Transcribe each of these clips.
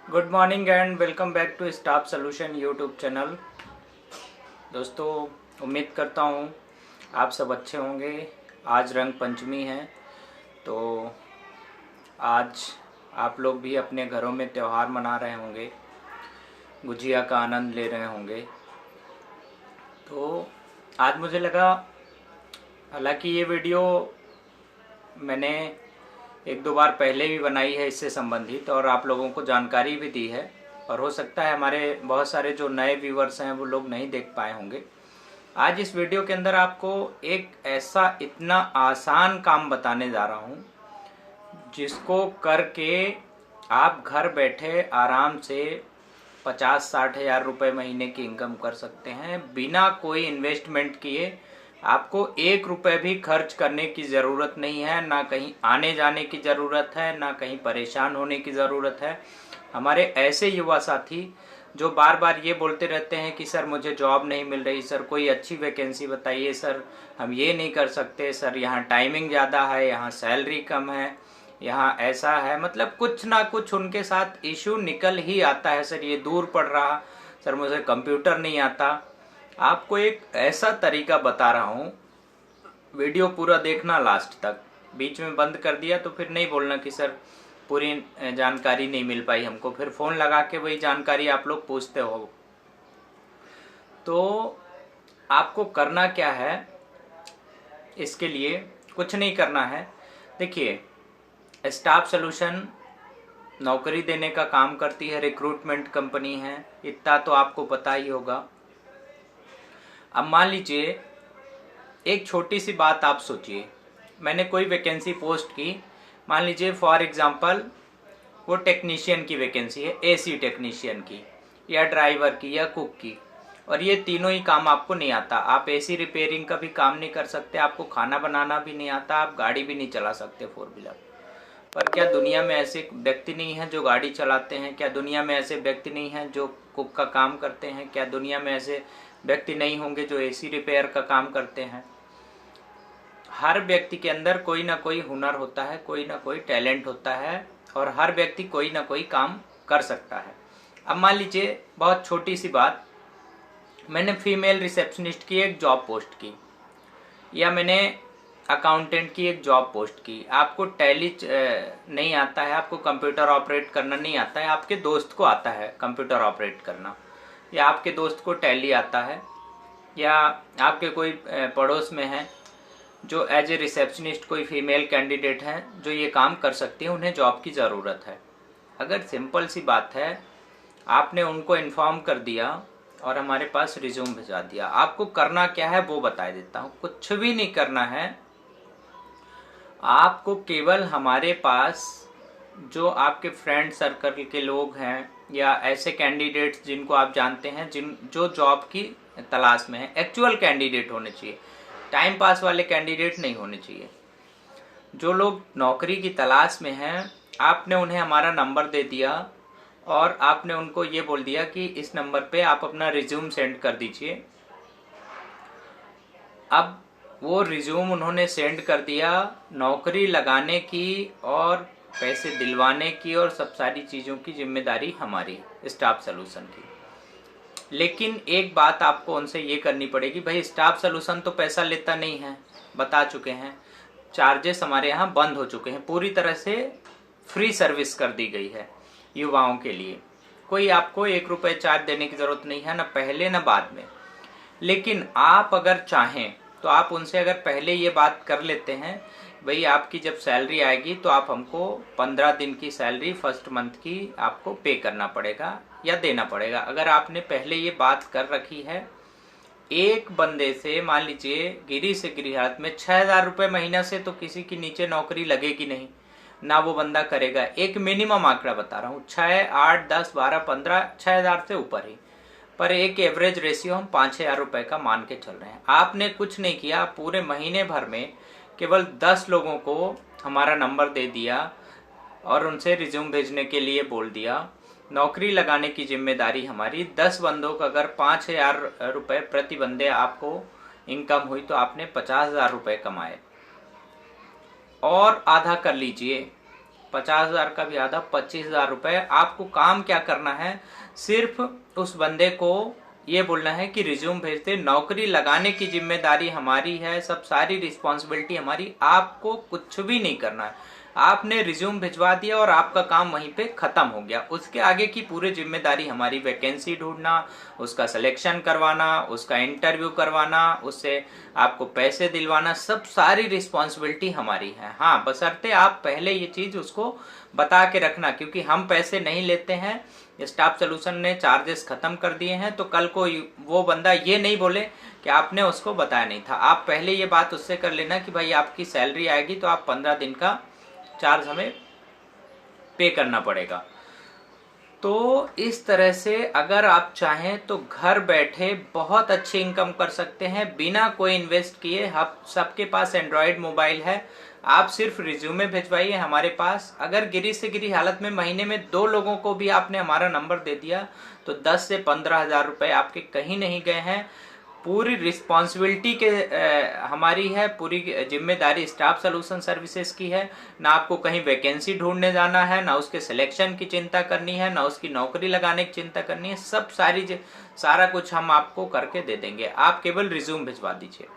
Good morning and welcome back to staff solution YouTube channel. दोस्तों, उम्मीद करता हूँ आप सब अच्छे होंगे। आज रंग पंचमी है, तो आज आप लोग भी अपने घरों में त्यौहार मना रहे होंगे, गुजिया का आनंद ले रहे होंगे। तो आज मुझे लगा, हालांकि ये वीडियो मैंने एक दो बार पहले भी बनाई है इससे संबंधित, और आप लोगों को जानकारी भी दी है, और हो सकता है हमारे बहुत सारे जो नए व्यूवर्स हैं वो लोग नहीं देख पाए होंगे। आज इस वीडियो के अंदर आपको एक ऐसा इतना आसान काम बताने जा रहा हूँ जिसको करके आप घर बैठे आराम से 50-60 हज़ार रुपये महीने की इनकम कर सकते हैं, बिना कोई इन्वेस्टमेंट किए। आपको 1 रुपये भी खर्च करने की ज़रूरत नहीं है, ना कहीं आने जाने की ज़रूरत है, ना कहीं परेशान होने की ज़रूरत है। हमारे ऐसे युवा साथी जो बार बार ये बोलते रहते हैं कि सर मुझे जॉब नहीं मिल रही, सर कोई अच्छी वैकेंसी बताइए, सर हम ये नहीं कर सकते, सर यहाँ टाइमिंग ज़्यादा है, यहाँ सैलरी कम है, यहाँ ऐसा है, मतलब कुछ ना कुछ उनके साथ इशू निकल ही आता है। सर ये दूर पड़ रहा, सर मुझे कंप्यूटर नहीं आता। आपको एक ऐसा तरीका बता रहा हूँ, वीडियो पूरा देखना लास्ट तक। बीच में बंद कर दिया तो फिर नहीं बोलना कि सर पूरी जानकारी नहीं मिल पाई हमको, फिर फ़ोन लगा के वही जानकारी आप लोग पूछते हो। तो आपको करना क्या है, इसके लिए कुछ नहीं करना है। देखिए, स्टाफ सॉल्यूशन नौकरी देने का काम करती है, रिक्रूटमेंट कंपनी है, इतना तो आपको पता ही होगा। अब मान लीजिए, एक छोटी सी बात आप सोचिए, मैंने कोई वैकेंसी पोस्ट की, मान लीजिए फॉर एग्जांपल वो टेक्नीशियन की वैकेंसी है, एसी टेक्नीशियन की, या ड्राइवर की, या कुक की, और ये तीनों ही काम आपको नहीं आता। आप एसी रिपेयरिंग का भी काम नहीं कर सकते, आपको खाना बनाना भी नहीं आता, आप गाड़ी भी नहीं चला सकते 4 व्हीलर। पर क्या दुनिया में ऐसे व्यक्ति नहीं हैं जो गाड़ी चलाते हैं? क्या दुनिया में ऐसे व्यक्ति नहीं हैं जो कुक का काम करते हैं? क्या दुनिया में ऐसे व्यक्ति नहीं होंगे जो एसी रिपेयर का काम करते हैं? हर व्यक्ति के अंदर कोई ना कोई हुनर होता है, कोई ना कोई टैलेंट होता है, और हर व्यक्ति कोई ना कोई काम कर सकता है। अब मान लीजिए बहुत छोटी सी बात, मैंने फीमेल रिसेप्शनिस्ट की एक जॉब पोस्ट की, या मैंने अकाउंटेंट की एक जॉब पोस्ट की। आपको टैली नहीं आता है, आपको कंप्यूटर ऑपरेट करना नहीं आता है, आपके दोस्त को आता है कंप्यूटर ऑपरेट करना, या आपके दोस्त को टैली आता है, या आपके कोई पड़ोस में है जो एज ए रिसेप्शनिस्ट कोई फीमेल कैंडिडेट हैं जो ये काम कर सकती है, उन्हें जॉब की ज़रूरत है। अगर सिंपल सी बात है, आपने उनको इन्फॉर्म कर दिया और हमारे पास रिज्यूम भिजवा दिया। आपको करना क्या है वो बता देता हूँ, कुछ भी नहीं करना है। आपको केवल हमारे पास जो आपके फ्रेंड सर्कल के लोग हैं, या ऐसे कैंडिडेट्स जिनको आप जानते हैं, जो जॉब की तलाश में है, एक्चुअल कैंडिडेट होने चाहिए, टाइम पास वाले कैंडिडेट नहीं होने चाहिए। जो लोग नौकरी की तलाश में हैं, आपने उन्हें हमारा नंबर दे दिया और आपने उनको ये बोल दिया कि इस नंबर पे आप अपना रिज्यूम सेंड कर दीजिए। अब वो रिज्यूम उन्होंने सेंड कर दिया, नौकरी लगाने की और पैसे दिलवाने की और सब सारी चीज़ों की जिम्मेदारी हमारी स्टाफ सॉल्यूशन की। लेकिन एक बात आपको उनसे ये करनी पड़ेगी, भाई स्टाफ सॉल्यूशन तो पैसा लेता नहीं है, बता चुके हैं, चार्जेस हमारे यहाँ बंद हो चुके हैं, पूरी तरह से फ्री सर्विस कर दी गई है युवाओं के लिए। कोई आपको 1 रुपये चार्ज देने की ज़रूरत नहीं है, ना पहले ना बाद में। लेकिन आप अगर चाहें तो आप उनसे अगर पहले ये बात कर लेते हैं, भाई आपकी जब सैलरी आएगी तो आप हमको 15 दिन की सैलरी फर्स्ट मंथ की आपको पे करना पड़ेगा या देना पड़ेगा। अगर आपने पहले ये बात कर रखी है, एक बंदे से मान लीजिए गिरी से गिरी हालत में 6,000 रुपये महीना से तो किसी की नीचे नौकरी लगेगी नहीं, ना वो बंदा करेगा। एक मिनिमम आंकड़ा बता रहा हूँ, 6, 8, 10, 12, 15, 6,000 से ऊपर ही, पर एक एवरेज रेशियो हम 5,000 रुपये का मान के चल रहे हैं। आपने कुछ नहीं किया, पूरे महीने भर में केवल 10 लोगों को हमारा नंबर दे दिया और उनसे रिज्यूम भेजने के लिए बोल दिया। नौकरी लगाने की जिम्मेदारी हमारी। 10 बंदों का अगर 5,000 रुपये प्रति बंदे आपको इनकम हुई तो आपने 50,000 रुपये कमाए। और आधा कर लीजिए, 50,000 का भी आधा, 25,000 रुपए। आपको काम क्या करना है, सिर्फ उस बंदे को ये बोलना है कि रिज्यूम भेजते, नौकरी लगाने की जिम्मेदारी हमारी है, सब सारी रिस्पॉन्सिबिलिटी हमारी, आपको कुछ भी नहीं करना है। आपने रिज्यूम भिजवा दिया और आपका काम वहीं पे खत्म हो गया। उसके आगे की पूरी जिम्मेदारी हमारी, वैकेंसी ढूंढना, उसका सिलेक्शन करवाना, उसका इंटरव्यू करवाना, उससे आपको पैसे दिलवाना, सब सारी रिस्पॉन्सिबिलिटी हमारी है। हाँ, बशर्ते आप पहले ये चीज उसको बता के रखना, क्योंकि हम पैसे नहीं लेते हैं। स्टाफ सोल्यूशन ने चार्जेस खत्म कर दिए हैं, तो कल को वो बंदा ये नहीं बोले कि आपने उसको बताया नहीं था। आप पहले ये बात उससे कर लेना कि भाई आपकी सैलरी आएगी तो आप 15 दिन का चार्ज हमें पे करना पड़ेगा। तो इस तरह से अगर आप चाहें तो घर बैठे बहुत अच्छी इनकम कर सकते हैं बिना कोई इन्वेस्ट किए। आप सबके पास एंड्रॉयड मोबाइल है, आप सिर्फ रिज्यूमे भिजवाइए हमारे पास। अगर गिरी से गिरी हालत में महीने में 2 लोगों को भी आपने हमारा नंबर दे दिया तो 10 से 15,000 रुपए आपके कहीं नहीं गए हैं। पूरी रिस्पॉन्सिबिलिटी के हमारी है, पूरी जिम्मेदारी स्टाफ सोल्यूशन सर्विसेज की है। ना आपको कहीं वैकेंसी ढूंढने जाना है, ना उसके सिलेक्शन की चिंता करनी है, ना उसकी नौकरी लगाने की चिंता करनी है। सब सारा कुछ हम आपको करके दे देंगे, आप केवल रिज्यूम भिजवा दीजिए।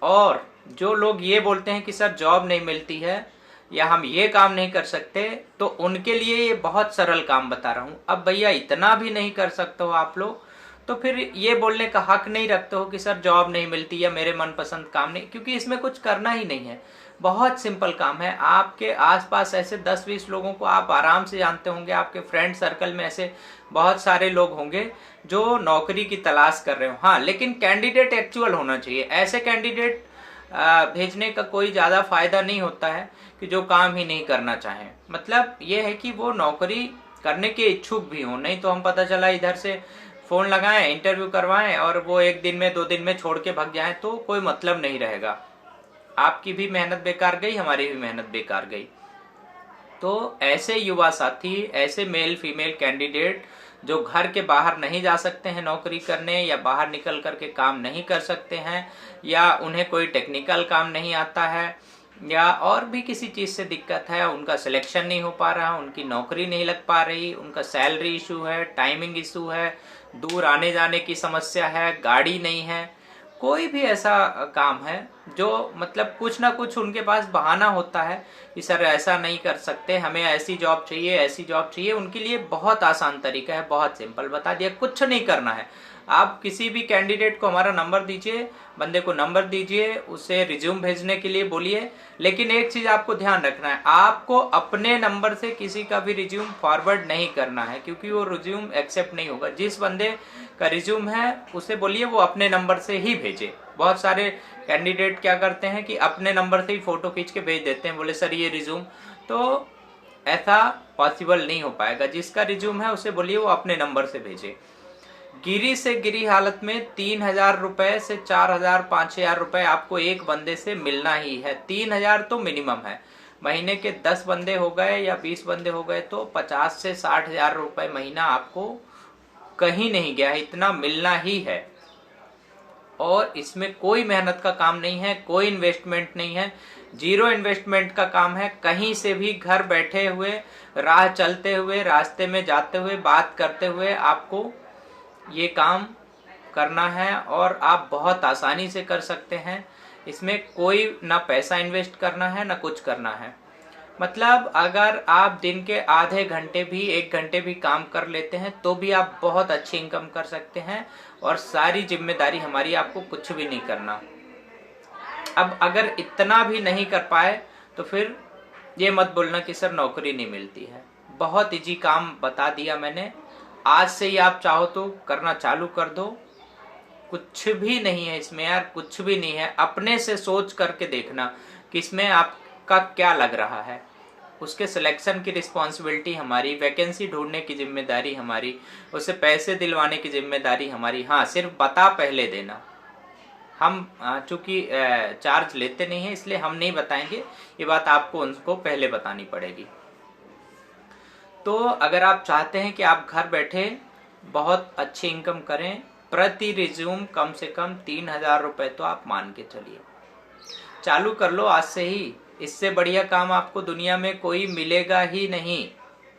और जो लोग ये बोलते हैं कि सर जॉब नहीं मिलती है या हम ये काम नहीं कर सकते, तो उनके लिए ये बहुत सरल काम बता रहा हूं। अब भैया इतना भी नहीं कर सकते हो आप लोग, तो फिर ये बोलने का हक नहीं रखते हो कि सर जॉब नहीं मिलती या मेरे मनपसंद काम नहीं, क्योंकि इसमें कुछ करना ही नहीं है। बहुत सिंपल काम है। आपके आसपास ऐसे 10-20 लोगों को आप आराम से जानते होंगे, आपके फ्रेंड सर्कल में ऐसे बहुत सारे लोग होंगे जो नौकरी की तलाश कर रहे हो। हाँ, लेकिन कैंडिडेट एक्चुअल होना चाहिए। ऐसे कैंडिडेट भेजने का कोई ज्यादा फायदा नहीं होता है कि जो काम ही नहीं करना चाहे। मतलब ये है कि वो नौकरी करने के इच्छुक भी हो, नहीं तो हम पता चला इधर से फोन लगाएं, इंटरव्यू करवाएं और वो 1 दिन में 2 दिन में छोड़ के भाग जाएं, तो कोई मतलब नहीं रहेगा। आपकी भी मेहनत बेकार गई, हमारी भी मेहनत बेकार गई। तो ऐसे युवा साथी, ऐसे मेल फीमेल कैंडिडेट जो घर के बाहर नहीं जा सकते हैं नौकरी करने, या बाहर निकल करके काम नहीं कर सकते हैं, या उन्हें कोई टेक्निकल काम नहीं आता है, या और भी किसी चीज से दिक्कत है, उनका सिलेक्शन नहीं हो पा रहा, उनकी नौकरी नहीं लग पा रही, उनका सैलरी इशू है, टाइमिंग इशू है, दूर आने जाने की समस्या है, गाड़ी नहीं है, कोई भी ऐसा काम है जो मतलब कुछ ना कुछ उनके पास बहाना होता है कि सर ऐसा नहीं कर सकते, हमें ऐसी जॉब चाहिए, ऐसी जॉब चाहिए। उनके लिए बहुत आसान तरीका है, बहुत सिंपल बता दिया, कुछ नहीं करना है। आप किसी भी कैंडिडेट को हमारा नंबर दीजिए, बंदे को नंबर दीजिए, उसे रिज्यूम भेजने के लिए बोलिए। लेकिन एक चीज आपको ध्यान रखना है, आपको अपने नंबर से किसी का भी रिज्यूम फॉरवर्ड नहीं करना है, क्योंकि वो रिज्यूम एक्सेप्ट नहीं होगा। जिस बंदे का रिज्यूम है उसे बोलिए वो अपने नंबर से ही भेजे। बहुत सारे कैंडिडेट क्या करते हैं कि अपने नंबर से ही फोटो खींच के भेज देते हैं, बोले सर ये रिज्यूम, तो ऐसा पॉसिबल नहीं हो पाएगा। जिसका रिज्यूम है उसे बोलिए वो अपने नंबर से भेजे। गिरी से गिरी हालत में 3,000 रुपए से 4,000 5,000 रुपए आपको एक बंदे से मिलना ही है। 3,000 तो मिनिमम है। महीने के 10 बंदे हो गए या 20 बंदे हो गए तो 50 से 60,000 रुपए महीना आपको कहीं नहीं गया है, इतना मिलना ही है। और इसमें कोई मेहनत का काम नहीं है, कोई इन्वेस्टमेंट नहीं है, 0 इन्वेस्टमेंट का काम है। कहीं से भी घर बैठे हुए, राह चलते हुए, रास्ते में जाते हुए, बात करते हुए आपको ये काम करना है और आप बहुत आसानी से कर सकते हैं। इसमें कोई ना पैसा इन्वेस्ट करना है ना कुछ करना है। मतलब अगर आप दिन के आधे घंटे भी 1 घंटे भी काम कर लेते हैं तो भी आप बहुत अच्छी इनकम कर सकते हैं, और सारी जिम्मेदारी हमारी, आपको कुछ भी नहीं करना। अब अगर इतना भी नहीं कर पाए तो फिर ये मत बोलना कि सर नौकरी नहीं मिलती है। बहुत इजी काम बता दिया मैंने, आज से ही आप चाहो तो करना चालू कर दो। कुछ भी नहीं है इसमें यार, कुछ भी नहीं है। अपने से सोच करके देखना कि इसमें आपका क्या लग रहा है। उसके सिलेक्शन की रिस्पॉन्सिबिलिटी हमारी, वैकेंसी ढूंढने की जिम्मेदारी हमारी, उसे पैसे दिलवाने की जिम्मेदारी हमारी। हाँ, सिर्फ बता पहले देना। हम चूंकि चार्ज लेते नहीं है इसलिए हम नहीं बताएंगे, ये बात आपको उनको पहले बतानी पड़ेगी। तो अगर आप चाहते हैं कि आप घर बैठे बहुत अच्छी इनकम करें, प्रति रिज्यूम कम से कम 3,000 रुपए तो आप मान के चलिए। चालू कर लो आज से ही। इससे बढ़िया काम आपको दुनिया में कोई मिलेगा ही नहीं।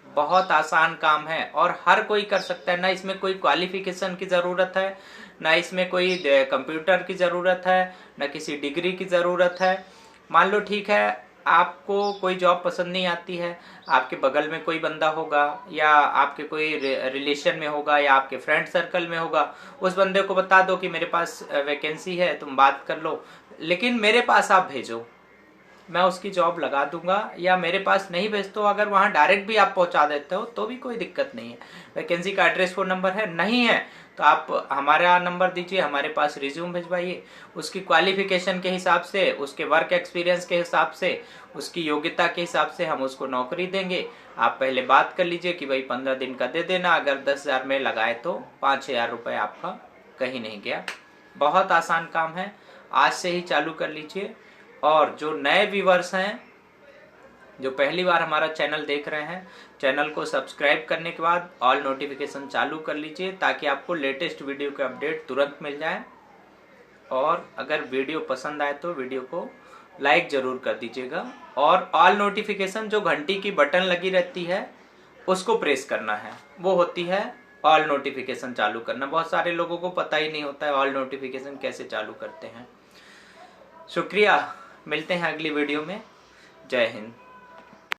बहुत आसान काम है और हर कोई कर सकता है। ना इसमें कोई क्वालिफिकेशन की ज़रूरत है, ना इसमें कोई कंप्यूटर की ज़रूरत है, ना किसी डिग्री की ज़रूरत है। मान लो ठीक है, आपको कोई जॉब पसंद नहीं आती है, आपके बगल में कोई बंदा होगा या आपके कोई रिलेशन में होगा या आपके फ्रेंड सर्कल में होगा, उस बंदे को बता दो कि मेरे पास वैकेंसी है, तुम बात कर लो, लेकिन मेरे पास आप भेजो, मैं उसकी जॉब लगा दूंगा। या मेरे पास नहीं भेजते हो, अगर वहां डायरेक्ट भी आप पहुंचा देते हो तो भी कोई दिक्कत नहीं है। वैकेंसी का एड्रेस फोन नंबर है, नहीं है तो आप हमारा नंबर दीजिए, हमारे पास रिज्यूम भिजवाइए, उसकी क्वालिफिकेशन के हिसाब से, उसके वर्क एक्सपीरियंस के हिसाब से, उसकी योग्यता के हिसाब से हम उसको नौकरी देंगे। आप पहले बात कर लीजिए कि भाई 15 दिन का दे देना, अगर 10,000 में लगाए तो 5,000 रुपये आपका कहीं नहीं गया। बहुत आसान काम है, आज से ही चालू कर लीजिए। और जो नए व्यूवर्स हैं, जो पहली बार हमारा चैनल देख रहे हैं, चैनल को सब्सक्राइब करने के बाद ऑल नोटिफिकेशन चालू कर लीजिए ताकि आपको लेटेस्ट वीडियो के अपडेट तुरंत मिल जाए। और अगर वीडियो पसंद आए तो वीडियो को लाइक जरूर कर दीजिएगा। और ऑल नोटिफिकेशन जो घंटी की बटन लगी रहती है उसको प्रेस करना है, वो होती है ऑल नोटिफिकेशन चालू करना। बहुत सारे लोगों को पता ही नहीं होता है ऑल नोटिफिकेशन कैसे चालू करते हैं। शुक्रिया, मिलते हैं अगली वीडियो में। जय हिंद।